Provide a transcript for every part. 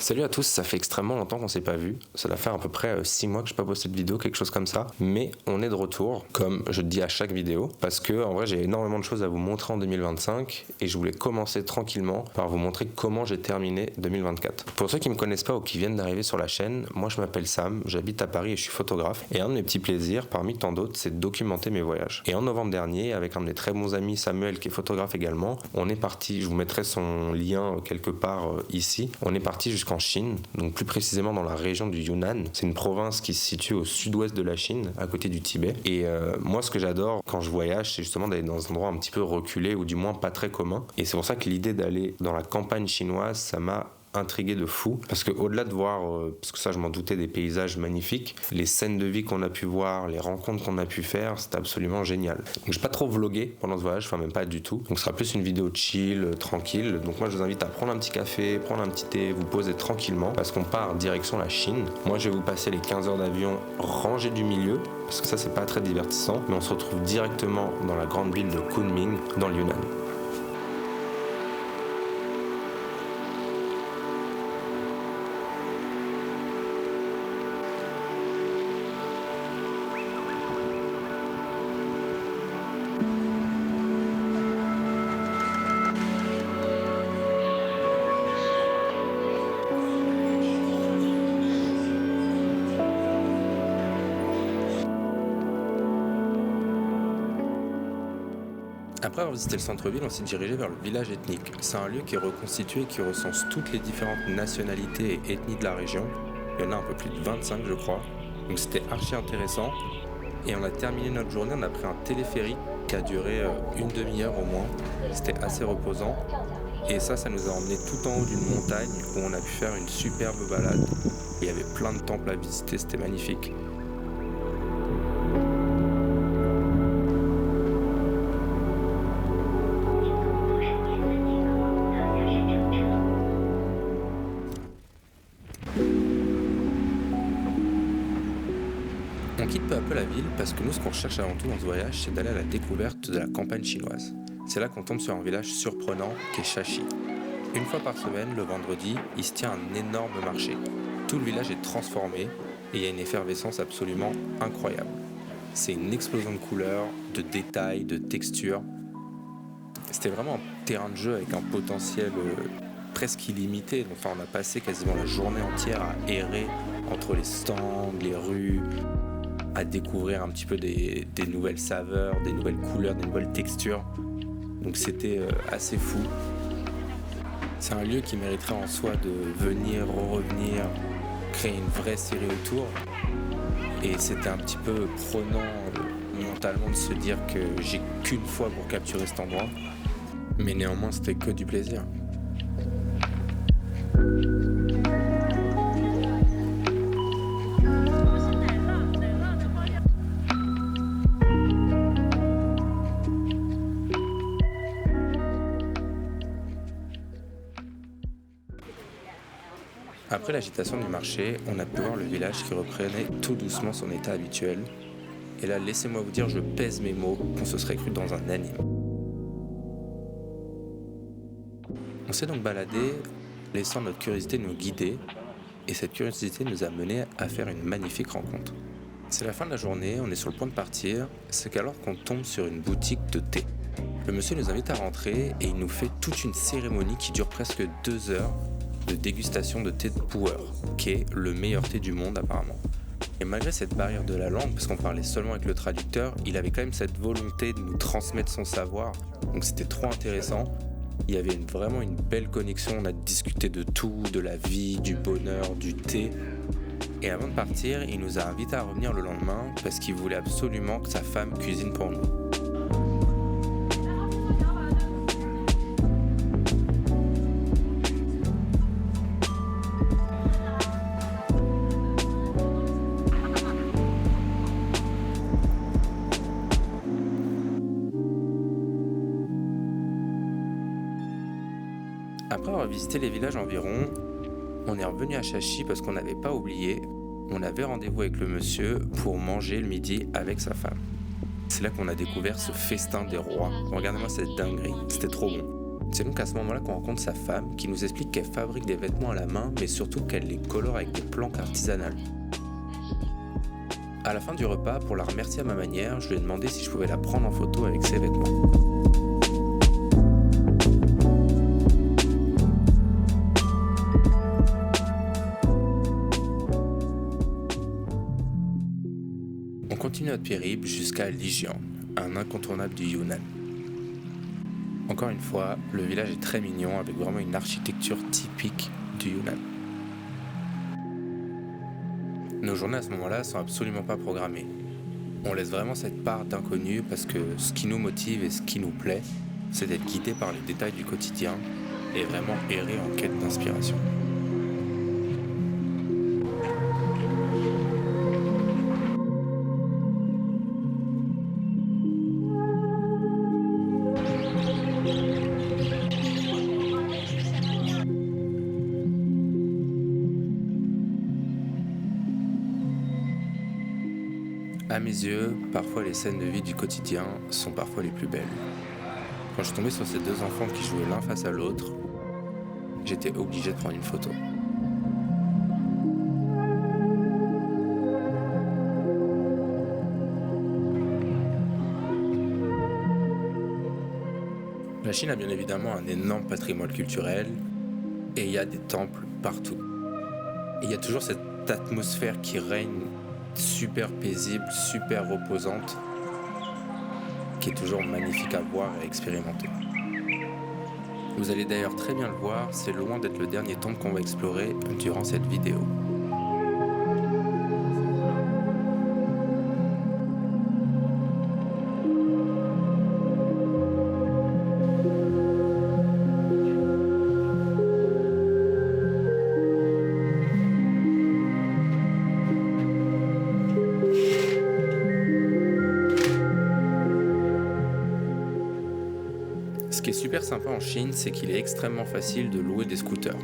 Salut à tous, ça fait extrêmement longtemps qu'on s'est pas vu. Ça doit faire à peu près 6 mois que je n'ai pas posté de vidéo, quelque chose comme ça. Mais on est de retour, comme je te dis à chaque vidéo, parce que en vrai j'ai énormément de choses à vous montrer en 2025 et je voulais commencer tranquillement par vous montrer comment j'ai terminé 2024. Pour ceux qui me connaissent pas ou qui viennent d'arriver sur la chaîne, moi je m'appelle Sam, j'habite à Paris et je suis photographe. Et un de mes petits plaisirs, parmi tant d'autres, c'est de documenter mes voyages. Et en novembre dernier, avec un de mes très bons amis Samuel, qui est photographe également, on est parti, je vous mettrai son lien quelque part ici, on est parti jusqu'en Chine, donc plus précisément dans la région du Yunnan. C'est une province qui se situe au sud-ouest de la Chine, à côté du Tibet. Et moi, ce que j'adore quand je voyage, c'est justement d'aller dans un endroit un petit peu reculé, ou du moins pas très commun. Et c'est pour ça que l'idée d'aller dans la campagne chinoise, ça m'a intrigué de fou, parce que au-delà de voir, parce que ça je m'en doutais, des paysages magnifiques, les scènes de vie qu'on a pu voir, les rencontres qu'on a pu faire, c'était absolument génial. Donc j'ai pas trop vlogué pendant ce voyage, enfin même pas du tout, donc ce sera plus une vidéo chill, tranquille. Donc moi je vous invite à prendre un petit café, prendre un petit thé, vous poser tranquillement, parce qu'on part direction la Chine. Moi je vais vous passer les 15 heures d'avion rangées du milieu, parce que ça c'est pas très divertissant, mais on se retrouve directement dans la grande ville de Kunming, dans le Yunnan. Après avoir visité le centre-ville, on s'est dirigé vers le village ethnique. C'est un lieu qui est reconstitué et qui recense toutes les différentes nationalités et ethnies de la région. Il y en a un peu plus de 25 je crois. Donc c'était archi intéressant. Et on a terminé notre journée, on a pris un téléphérique qui a duré une demi-heure au moins. C'était assez reposant. Et ça nous a emmené tout en haut d'une montagne où on a pu faire une superbe balade. Il y avait plein de temples à visiter, c'était magnifique. On quitte peu à peu la ville parce que nous, ce qu'on recherche avant tout dans ce voyage, c'est d'aller à la découverte de la campagne chinoise. C'est là qu'on tombe sur un village surprenant qui est Shashi. Une fois par semaine, le vendredi, il se tient un énorme marché. Tout le village est transformé et il y a une effervescence absolument incroyable. C'est une explosion de couleurs, de détails, de textures. C'était vraiment un terrain de jeu avec un potentiel presque illimité. Enfin, on a passé quasiment la journée entière à errer entre les stands, les rues, à découvrir un petit peu des nouvelles saveurs, des nouvelles couleurs, des nouvelles textures. Donc c'était assez fou. C'est un lieu qui mériterait en soi de venir, revenir, créer une vraie série autour. Et c'était un petit peu prenant mentalement de se dire que j'ai qu'une fois pour capturer cet endroit. Mais néanmoins, c'était que du plaisir. Après l'agitation du marché, on a pu voir le village qui reprenait tout doucement son état habituel. Et là, laissez-moi vous dire, je pèse mes mots, qu'on se serait cru dans un anime. On s'est donc baladé, laissant notre curiosité nous guider, et cette curiosité nous a mené à faire une magnifique rencontre. C'est la fin de la journée, on est sur le point de partir, c'est qu'alors qu'on tombe sur une boutique de thé. Le monsieur nous invite à rentrer et il nous fait toute une cérémonie qui dure presque 2 heures de dégustation de thé de pu'er, qui est le meilleur thé du monde apparemment. Et malgré cette barrière de la langue, parce qu'on parlait seulement avec le traducteur, il avait quand même cette volonté de nous transmettre son savoir, donc c'était trop intéressant. Il y avait vraiment une belle connexion, on a discuté de tout, de la vie, du bonheur, du thé. Et avant de partir, il nous a invités à revenir le lendemain parce qu'il voulait absolument que sa femme cuisine pour nous. Après avoir visité les villages environ, on est revenu à Shashi parce qu'on n'avait pas oublié, on avait rendez-vous avec le monsieur pour manger le midi avec sa femme. C'est là qu'on a découvert ce festin des rois. Regardez-moi cette dinguerie, c'était trop bon. C'est donc à ce moment-là qu'on rencontre sa femme qui nous explique qu'elle fabrique des vêtements à la main, mais surtout qu'elle les colore avec des planches artisanales. À la fin du repas, pour la remercier à ma manière, je lui ai demandé si je pouvais la prendre en photo avec ses vêtements. On continue notre périple jusqu'à Lijiang, un incontournable du Yunnan. Encore une fois, le village est très mignon avec vraiment une architecture typique du Yunnan. Nos journées à ce moment-là sont absolument pas programmées. On laisse vraiment cette part d'inconnu parce que ce qui nous motive et ce qui nous plaît, c'est d'être guidé par les détails du quotidien et vraiment errer en quête d'inspiration. À mes yeux, parfois les scènes de vie du quotidien sont parfois les plus belles. Quand je suis tombé sur ces deux enfants qui jouaient l'un face à l'autre, j'étais obligé de prendre une photo. La Chine a bien évidemment un énorme patrimoine culturel et il y a des temples partout. Et il y a toujours cette atmosphère qui règne super paisible, super reposante, qui est toujours magnifique à voir et à expérimenter. Vous allez d'ailleurs très bien le voir, c'est loin d'être le dernier temple qu'on va explorer durant cette vidéo. Ce qui est super sympa en Chine, c'est qu'il est extrêmement facile de louer des scooters.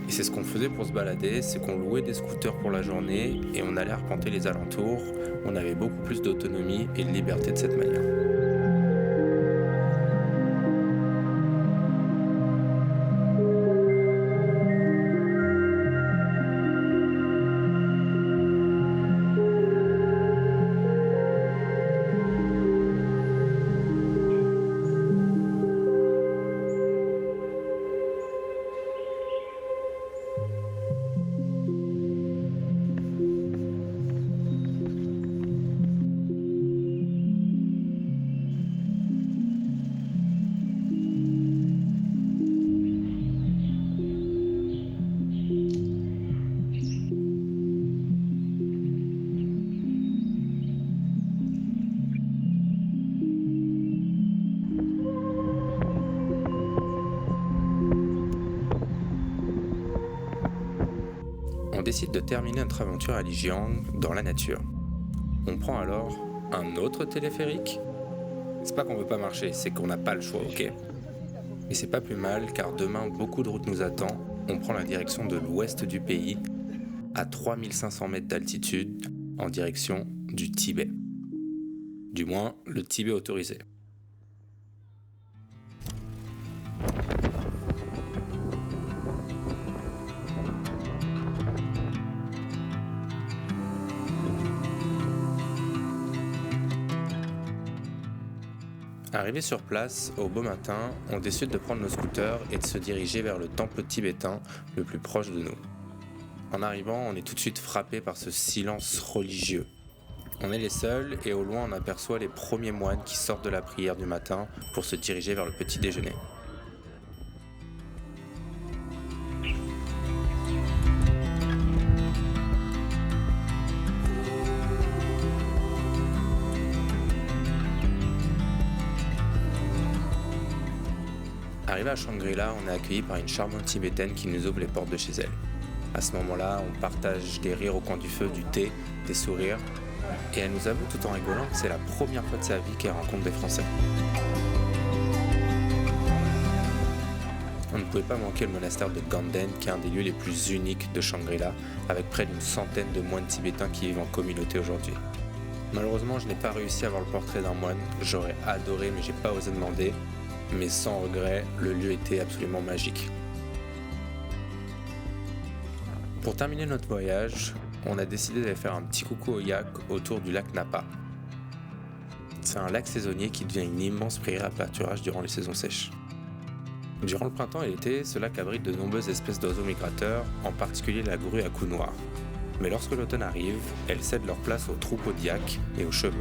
Et c'est ce qu'on faisait pour se balader, c'est qu'on louait des scooters pour la journée et on allait arpenter les alentours. On avait beaucoup plus d'autonomie et de liberté de cette manière. On décide de terminer notre aventure à Lijiang dans la nature. On prend alors un autre téléphérique. C'est pas qu'on veut pas marcher, c'est qu'on n'a pas le choix, ok? Mais c'est pas plus mal car demain beaucoup de routes nous attendent. On prend la direction de l'ouest du pays, à 3500 mètres d'altitude, en direction du Tibet. Du moins, le Tibet autorisé. Arrivé sur place, au beau matin, on décide de prendre nos scooters et de se diriger vers le temple tibétain le plus proche de nous. En arrivant, on est tout de suite frappé par ce silence religieux. On est les seuls et au loin on aperçoit les premiers moines qui sortent de la prière du matin pour se diriger vers le petit déjeuner. Arrivé à Shangri-La, on est accueilli par une charmante tibétaine qui nous ouvre les portes de chez elle. À ce moment-là, on partage des rires au coin du feu, du thé, des sourires, et elle nous avoue tout en rigolant que c'est la première fois de sa vie qu'elle rencontre des Français. On ne pouvait pas manquer le monastère de Ganden, qui est un des lieux les plus uniques de Shangri-La, avec près d'une centaine de moines tibétains qui vivent en communauté aujourd'hui. Malheureusement, je n'ai pas réussi à avoir le portrait d'un moine, j'aurais adoré mais j'ai pas osé demander. mais sans regret, le lieu était absolument magique. Pour terminer notre voyage, on a décidé d'aller faire un petit coucou au yak autour du lac Napa. C'est un lac saisonnier qui devient une immense prairie à pâturage durant les saisons sèches. Durant le printemps et l'été, ce lac abrite de nombreuses espèces d'oiseaux migrateurs, en particulier la grue à cou noir. Mais lorsque l'automne arrive, elles cèdent leur place aux troupeaux de yaks et aux chevaux.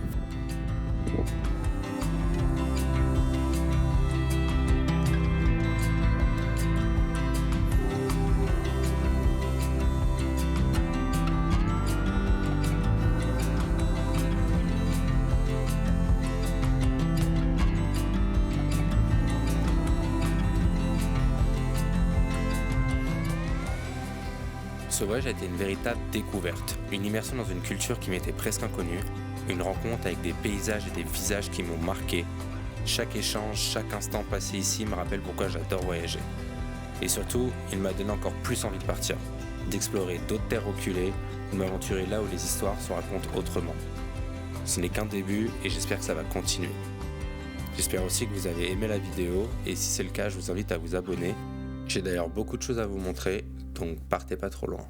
Ce voyage a été une véritable découverte, une immersion dans une culture qui m'était presque inconnue, une rencontre avec des paysages et des visages qui m'ont marqué. Chaque échange, chaque instant passé ici me rappelle pourquoi j'adore voyager. Et surtout, il m'a donné encore plus envie de partir, d'explorer d'autres terres reculées, de m'aventurer là où les histoires se racontent autrement. Ce n'est qu'un début et j'espère que ça va continuer. J'espère aussi que vous avez aimé la vidéo et si c'est le cas, je vous invite à vous abonner. J'ai d'ailleurs beaucoup de choses à vous montrer, donc partez pas trop loin.